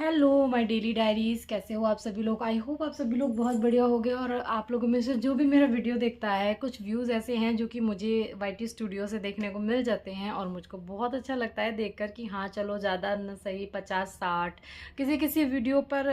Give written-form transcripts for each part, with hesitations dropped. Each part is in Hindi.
हेलो माय डेली डायरीज, कैसे हो आप सभी लोग। आई होप आप सभी लोग बहुत बढ़िया होंगे। और आप लोगों में से जो भी मेरा वीडियो देखता है, कुछ व्यूज़ ऐसे हैं जो कि मुझे वाईटी स्टूडियो से देखने को मिल जाते हैं और मुझको बहुत अच्छा लगता है देखकर कि हाँ चलो, ज़्यादा न सही 50-60, किसी किसी वीडियो पर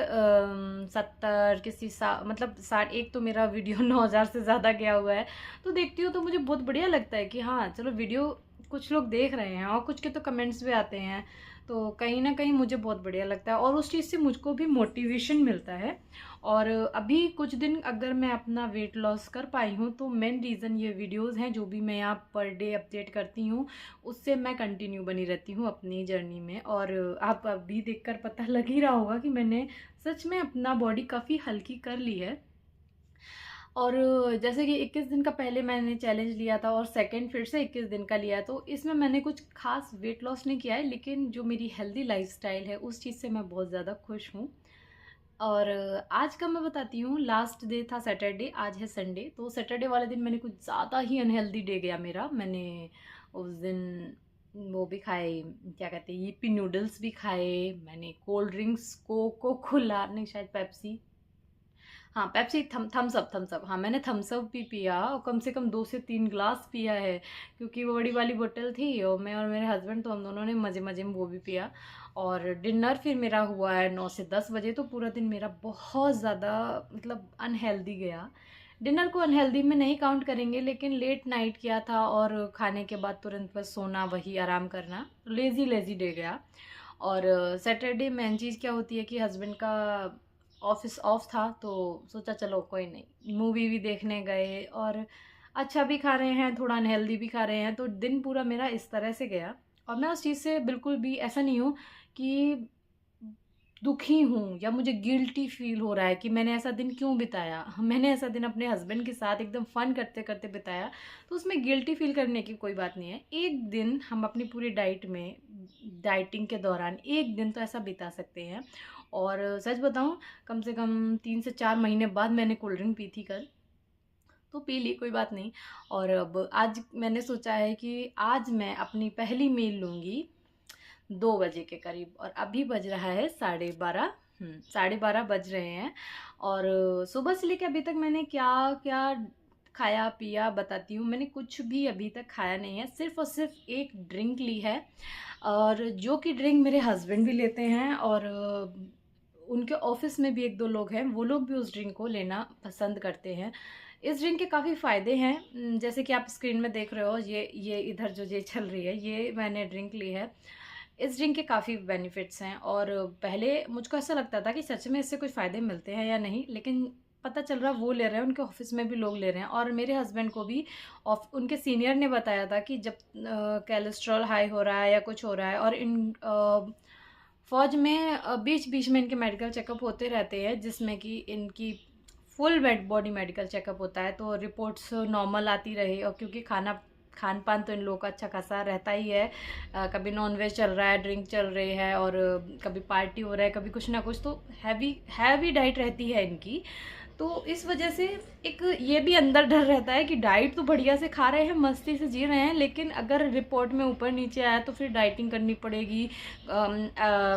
70, मतलब 60। एक तो मेरा वीडियो 9,000 से ज़्यादा गया हुआ है। तो देखती हूँ तो मुझे बहुत बढ़िया लगता है कि हाँ चलो, वीडियो कुछ लोग देख रहे हैं और कुछ के तो कमेंट्स भी आते हैं। तो कहीं ना कहीं मुझे बहुत बढ़िया लगता है और उस चीज़ से मुझको भी मोटिवेशन मिलता है। और अभी कुछ दिन अगर मैं अपना वेट लॉस कर पाई हूँ तो मेन रीज़न ये वीडियोस हैं जो भी मैं यहाँ पर डे अपडेट करती हूँ, उससे मैं कंटिन्यू बनी रहती हूँ अपनी जर्नी में। और आप अभी देखकर पता लग ही रहा होगा कि मैंने सच में अपना बॉडी काफ़ी हल्की कर ली है। और जैसे कि 21 दिन का पहले मैंने चैलेंज लिया था और सेकंड फिर से 21 दिन का लिया, तो इसमें मैंने कुछ खास वेट लॉस नहीं किया है, लेकिन जो मेरी हेल्दी लाइफस्टाइल है उस चीज़ से मैं बहुत ज़्यादा खुश हूँ। और आज का मैं बताती हूँ। लास्ट डे था सैटरडे, आज है संडे। तो सैटरडे वाले दिन मैंने कुछ ज़्यादा ही अनहेल्दी डे गया मेरा। मैंने उस दिन वो भी खाए, क्या कहते हैं, यिप्पी नूडल्स भी खाए। मैंने कोल्ड ड्रिंक्स, कोको कोला नहीं, शायद पेप्सी, हाँ पेप्सी, थम्स अप, हाँ मैंने थम्स अप भी पिया और कम से कम 2 से 3 ग्लास पिया है, क्योंकि वो बड़ी वाली बोतल थी और मैं और मेरे हस्बैंड तो हम दोनों ने मज़े मज़े में वो भी पिया। और डिनर फिर मेरा हुआ है 9 से 10 बजे। तो पूरा दिन मेरा बहुत ज़्यादा मतलब अनहेल्दी गया। डिनर को अनहेल्दी में नहीं काउंट करेंगे, लेकिन लेट नाइट किया था और खाने के बाद तुरंत बस सोना, वही आराम करना, लेज़ी लेज़ी डे गया। और सैटरडे मेन चीज़ क्या होती है कि हस्बैंड का ऑफिस ऑफ था, तो सोचा चलो कोई नहीं, मूवी भी देखने गए और अच्छा भी खा रहे हैं, थोड़ा अनहेल्दी भी खा रहे हैं। तो दिन पूरा मेरा इस तरह से गया। और मैं उस चीज़ से बिल्कुल भी ऐसा नहीं हूँ कि दुखी हूँ या मुझे गिल्टी फील हो रहा है कि मैंने ऐसा दिन क्यों बिताया। मैंने ऐसा दिन अपने हस्बैंड के साथ एकदम फन करते करते बिताया, तो उसमें गिल्टी फील करने की कोई बात नहीं है। एक दिन हम अपनी पूरी डाइट में, डाइटिंग के दौरान एक दिन तो ऐसा बिता सकते हैं। और सच बताऊँ, कम से कम 3 से 4 महीने बाद मैंने कोल्ड ड्रिंक पी थी कल। तो पी ली, कोई बात नहीं। और अब आज मैंने सोचा है कि आज मैं अपनी पहली मील लूँगी 2 बजे के करीब, और अभी बज रहा है 12:30। 12:30 बज रहे हैं। और सुबह से लेकर अभी तक मैंने क्या क्या खाया पिया बताती हूँ। मैंने कुछ भी अभी तक खाया नहीं है, सिर्फ और सिर्फ एक ड्रिंक ली है। और जो कि ड्रिंक मेरे हस्बैंड भी लेते हैं और उनके ऑफिस में भी एक दो लोग हैं, वो लोग भी उस ड्रिंक को लेना पसंद करते हैं। इस ड्रिंक के काफ़ी फ़ायदे हैं। जैसे कि आप स्क्रीन में देख रहे हो, ये इधर जो ये चल रही है, ये मैंने ड्रिंक ली है। इस ड्रिंक के काफ़ी बेनिफिट्स हैं। और पहले मुझको ऐसा लगता था कि सच में इससे कुछ फ़ायदे मिलते हैं या नहीं, लेकिन पता चल रहा वो ले रहे हैं, उनके ऑफिस में भी लोग ले रहे हैं। और मेरे हस्बैंड को भी उनके सीनियर ने बताया था कि जब कोलेस्ट्रॉल हाई हो रहा है या कुछ हो रहा है, और इन फौज में बीच बीच में इनके मेडिकल चेकअप होते रहते हैं, जिसमें कि इनकी फुल बॉडी मेडिकल चेकअप होता है, तो रिपोर्ट्स नॉर्मल आती रहे। और क्योंकि खान पान तो इन लोगों का अच्छा खासा रहता ही है। कभी नॉन वेज चल रहा है, ड्रिंक चल रही है, और कभी पार्टी हो रहा है, कभी कुछ ना कुछ, तो हैवी हैवी डाइट रहती है इनकी। तो इस वजह से एक ये भी अंदर डर रहता है कि डाइट तो बढ़िया से खा रहे हैं, मस्ती से जी रहे हैं, लेकिन अगर रिपोर्ट में ऊपर नीचे आया तो फिर डाइटिंग करनी पड़ेगी,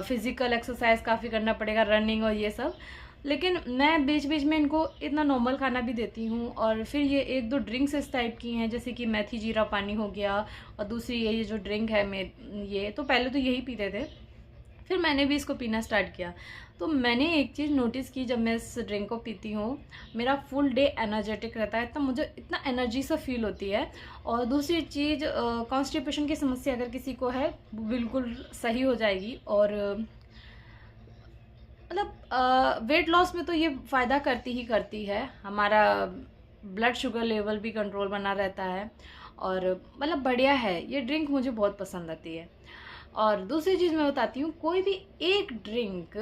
फिजिकल एक्सरसाइज काफ़ी करना पड़ेगा, रनिंग और ये सब। लेकिन मैं बीच बीच में इनको इतना नॉर्मल खाना भी देती हूँ। और फिर ये एक दो ड्रिंक्स इस टाइप की हैं, जैसे कि मेथी जीरा पानी हो गया, और दूसरी ये जो ड्रिंक है, ये तो पहले तो यही पीते थे, फिर मैंने भी इसको पीना स्टार्ट किया। तो मैंने एक चीज़ नोटिस की, जब मैं इस ड्रिंक को पीती हूँ, मेरा फुल डे एनर्जेटिक रहता है, इतना मुझे इतना एनर्जी सा फील होती है। और दूसरी चीज़, कॉन्स्टिपेशन की समस्या अगर किसी को है, वो बिल्कुल सही हो जाएगी। और मतलब वेट लॉस में तो ये फ़ायदा करती ही करती है। हमारा ब्लड शुगर लेवल भी कंट्रोल बना रहता है, और मतलब बढ़िया है ये ड्रिंक, मुझे बहुत पसंद आती है। और दूसरी चीज़ मैं बताती हूँ, कोई भी एक ड्रिंक,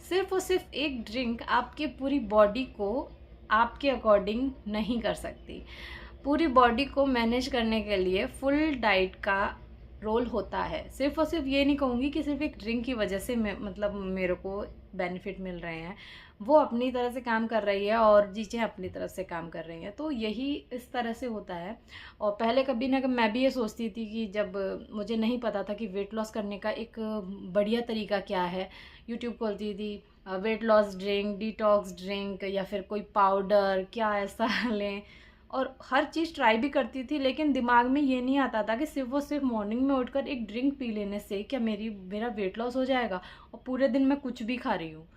सिर्फ और सिर्फ एक ड्रिंक आपके पूरी बॉडी को आपके अकॉर्डिंग नहीं कर सकती। पूरी बॉडी को मैनेज करने के लिए फुल डाइट का रोल होता है। सिर्फ़ और सिर्फ ये नहीं कहूँगी कि सिर्फ़ एक ड्रिंक की वजह से मैं मतलब मेरे को बेनिफिट मिल रहे हैं। वो अपनी तरह से काम कर रही है और चीज़ें अपनी तरफ से काम कर रही हैं। तो यही इस तरह से होता है। और पहले कभी ना कभी मैं भी ये सोचती थी कि जब मुझे नहीं पता था कि वेट लॉस करने का एक बढ़िया तरीका क्या है, यूट्यूब खोलती थी, weight loss drink, detox drink या फिर कोई पाउडर क्या ऐसा लें, और हर चीज़ ट्राई भी करती थी, लेकिन दिमाग में ये नहीं आता था कि सिर्फ और सिर्फ मॉर्निंग में उठकर एक ड्रिंक पी लेने से क्या मेरा वेट लॉस हो जाएगा और पूरे दिन मैं कुछ भी खा रही हूँ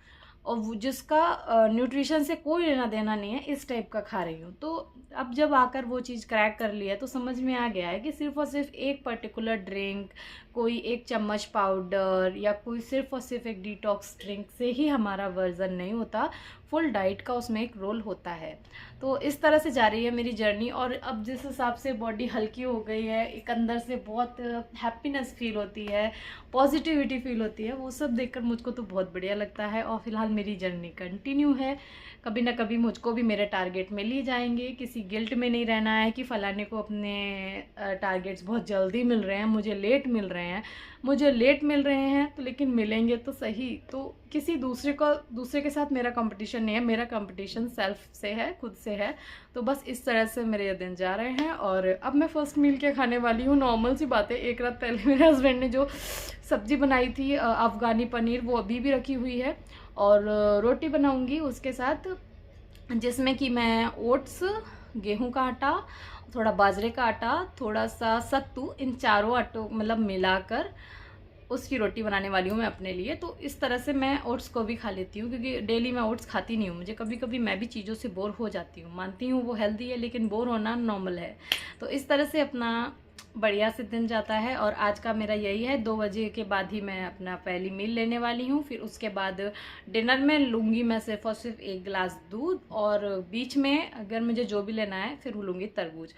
और वो जिसका न्यूट्रिशन से कोई लेना देना नहीं है, इस टाइप का खा रही हूँ। तो अब जब आकर वो चीज़ क्रैक कर लिया तो समझ में आ गया है कि सिर्फ और सिर्फ एक पर्टिकुलर ड्रिंक, कोई एक चम्मच पाउडर या कोई सिर्फ और सिर्फ एक डिटॉक्स ड्रिंक से ही हमारा वर्जन नहीं होता, फुल डाइट का उसमें एक रोल होता है। तो इस तरह से जा रही है मेरी जर्नी। और अब जिस हिसाब से बॉडी हल्की हो गई है, एक अंदर से बहुत हैप्पीनेस फील होती है, पॉजिटिविटी फील होती है, वो सब देखकर मुझको तो बहुत बढ़िया लगता है। और फिलहाल मेरी जर्नी कंटिन्यू है, कभी ना कभी मुझको भी मेरे टारगेट में लिए जाएंगे। किसी गिल्ट में नहीं रहना है कि फ़लाने को अपने टारगेट्स बहुत जल्दी मिल रहे हैं, मुझे लेट मिल रहे हैं। मुझे लेट मिल रहे हैं तो लेकिन मिलेंगे तो सही। तो किसी दूसरे के साथ मेरा कंपटीशन नहीं है, मेरा कंपटीशन सेल्फ से है, खुद से है। तो बस इस तरह से मेरे ये दिन जा रहे हैं। और अब मैं फ़र्स्ट मील क्या खाने वाली हूँ, नॉर्मल सी बात है। एक रात पहले मेरे हस्बैंड ने जो सब्ज़ी बनाई थी अफ़गानी पनीर, वो अभी भी रखी हुई है। और रोटी बनाऊंगी उसके साथ, जिसमें कि मैं ओट्स, गेहूं का आटा, थोड़ा बाजरे का आटा, थोड़ा सा सत्तू, इन चारों आटों मतलब मिलाकर उसकी रोटी बनाने वाली हूँ मैं अपने लिए। तो इस तरह से मैं ओट्स को भी खा लेती हूँ, क्योंकि डेली मैं ओट्स खाती नहीं हूँ। मुझे कभी कभी मैं भी चीज़ों से बोर हो जाती हूँ, मानती हूँ वो हेल्दी है, लेकिन बोर होना नॉर्मल है। तो इस तरह से अपना बढ़िया से दिन जाता है। और आज का मेरा यही है, 2 बजे के बाद ही मैं अपना पहली मील लेने वाली हूँ। फिर उसके बाद डिनर में लूँगी मैं सिर्फ और सिर्फ 1 गिलास दूध, और बीच में अगर मुझे जो भी लेना है फिर वो लूँगी तरबूज।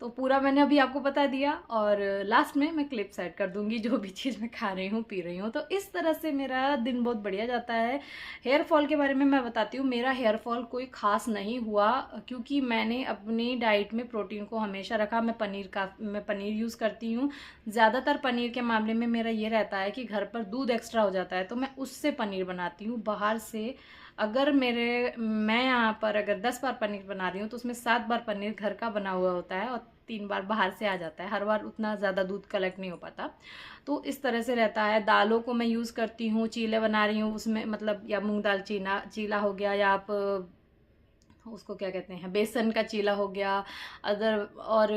तो पूरा मैंने अभी आपको बता दिया, और लास्ट में मैं क्लिप्स ऐड कर दूंगी जो भी चीज़ मैं खा रही हूँ, पी रही हूँ। तो इस तरह से मेरा दिन बहुत बढ़िया जाता है। हेयर फॉल के बारे में मैं बताती हूँ, मेरा हेयर फॉल कोई ख़ास नहीं हुआ, क्योंकि मैंने अपनी डाइट में प्रोटीन को हमेशा रखा। मैं पनीर यूज़ करती हूँ। ज़्यादातर पनीर के मामले में मेरा ये रहता है कि घर पर दूध एक्स्ट्रा हो जाता है तो मैं उससे पनीर बनाती हूँ। बाहर से अगर मैं यहाँ पर अगर 10 बार पनीर बना रही हूँ तो उसमें 7 बार पनीर घर का बना हुआ होता है और 3 बार बाहर से आ जाता है। हर बार उतना ज़्यादा दूध कलेक्ट नहीं हो पाता। तो इस तरह से रहता है। दालों को मैं यूज़ करती हूँ, चीले बना रही हूँ उसमें, मतलब या मूंग दाल चीला हो गया, या आप उसको क्या कहते हैं, बेसन का चीला हो गया, अदर और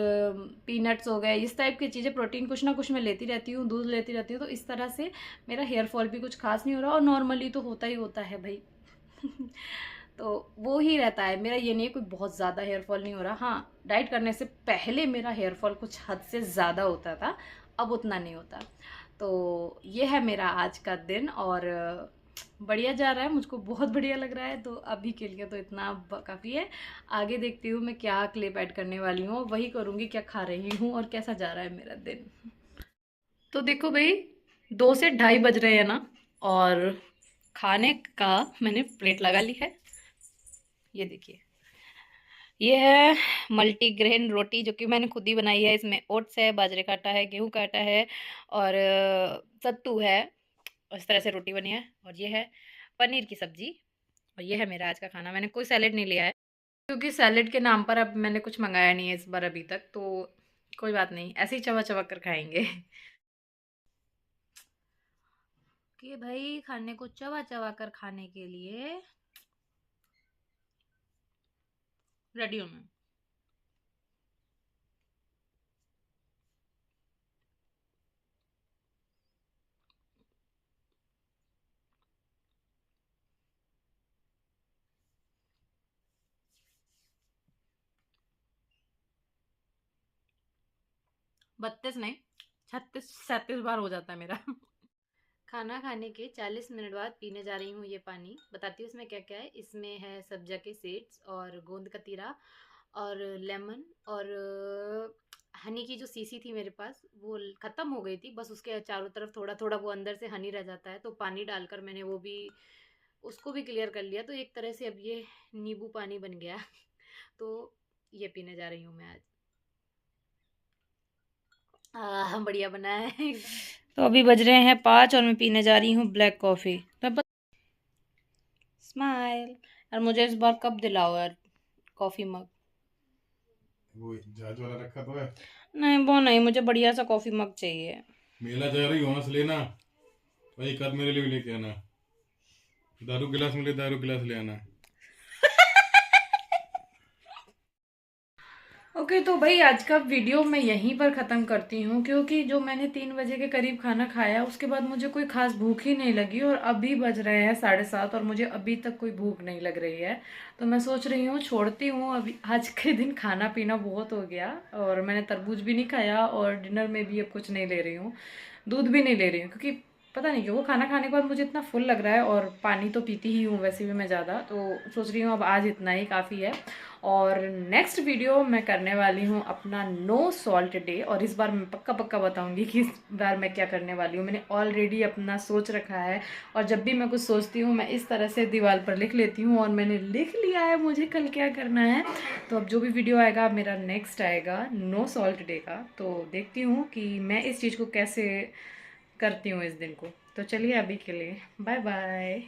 पीनट्स हो गए, इस टाइप की चीज़ें, प्रोटीन कुछ ना कुछ मैं लेती रहती हूँ, दूध लेती रहती हूँ। तो इस तरह से मेरा हेयर फॉल भी कुछ खास नहीं हो रहा, और नॉर्मली तो होता ही होता है भाई। तो वो ही रहता है मेरा, ये नहीं है कोई बहुत ज़्यादा हेयर फॉल नहीं हो रहा। हाँ, डाइट करने से पहले मेरा हेयर फॉल कुछ हद से ज़्यादा होता था, अब उतना नहीं होता। तो ये है मेरा आज का दिन, और बढ़िया जा रहा है, मुझको बहुत बढ़िया लग रहा है। तो अभी के लिए तो इतना काफ़ी है। आगे देखती हूँ मैं क्या क्लिप ऐड करने वाली हूँ, वही करूँगी, क्या खा रही हूँ और कैसा जा रहा है मेरा दिन। तो देखो भाई, 2 से 2:30 बज रहे हैं ना, और खाने का मैंने प्लेट लगा ली है। ये देखिए, ये है मल्टीग्रेन रोटी जो कि मैंने खुद ही बनाई है। इसमें ओट्स है, बाजरे का आटा है, गेहूं का आटा है, और सत्तू है। और इस तरह से रोटी बनी है। और ये है पनीर की सब्जी। और ये है मेरा आज का खाना। मैंने कोई सैलेड नहीं लिया है, क्योंकि सैलेड के नाम पर अब मैंने कुछ मंगाया नहीं है इस बार अभी तक। तो कोई बात नहीं, ऐसे ही चबा चबा कर खाएंगे। कि भाई खाने को चबा चबा कर खाने के लिए रेडी हूँ मैं। 32 नहीं, 36 37 बार हो जाता है मेरा। खाना खाने के 40 मिनट बाद पीने जा रही हूँ ये पानी। बताती हूँ इसमें क्या क्या है। इसमें है सब्जा के सीड्स, और गोंद कतीरा, और लेमन, और हनी की जो सीसी थी मेरे पास वो ख़त्म हो गई थी। बस उसके चारों तरफ थोड़ा थोड़ा वो अंदर से हनी रह जाता है, तो पानी डालकर मैंने वो भी, उसको भी क्लियर कर लिया। तो एक तरह से अब ये नींबू पानी बन गया। तो ये पीने जा रही हूँ मैं आज। बढ़िया बना है। तो अभी बज रहे हैं 5 और मैं पीने जा रही हूँ ब्लैक कॉफ़ी। तो स्माइल। और मुझे इस बार कप दिलाओ यार, कॉफ़ी मग। वो जहाज वाला रखा तो है। नहीं वो नहीं, मुझे बढ़िया सा कॉफ़ी मग चाहिए। मेला जा रही हो ना, से लेना भाई, कद मेरे लिए भी लेके आना। दारू गिलास मिले, दारू गिलास ले आना। ओके तो भाई आज का वीडियो मैं यहीं पर ख़त्म करती हूँ, क्योंकि जो मैंने 3 बजे के करीब खाना खाया उसके बाद मुझे कोई खास भूख ही नहीं लगी, और अभी बज रहे हैं 7:30 और मुझे अभी तक कोई भूख नहीं लग रही है। तो मैं सोच रही हूँ छोड़ती हूँ अभी, आज के दिन खाना पीना बहुत हो गया। और मैंने तरबूज भी नहीं खाया और डिनर में भी अब कुछ नहीं ले रही हूँ, दूध भी नहीं ले रही हूँ, क्योंकि पता नहीं क्यों वो खाना खाने के बाद मुझे इतना फुल लग रहा है। और पानी तो पीती ही हूँ वैसे भी मैं ज़्यादा, तो सोच रही हूँ अब आज इतना ही काफ़ी है। और नेक्स्ट वीडियो मैं करने वाली हूँ अपना नो सॉल्ट डे, और इस बार मैं पक्का पक्का बताऊंगी कि इस बार मैं क्या करने वाली हूँ। मैंने ऑलरेडी अपना सोच रखा है, और जब भी मैं कुछ सोचती हूँ मैं इस तरह से दीवार पर लिख लेती हूँ, और मैंने लिख लिया है मुझे कल क्या करना है। तो अब जो भी वीडियो आएगा मेरा नेक्स्ट आएगा नो सॉल्ट डे का, तो देखती हूँ कि मैं इस चीज़ को कैसे करती हूँ इस दिन को। तो चलिए अभी के लिए बाय बाय।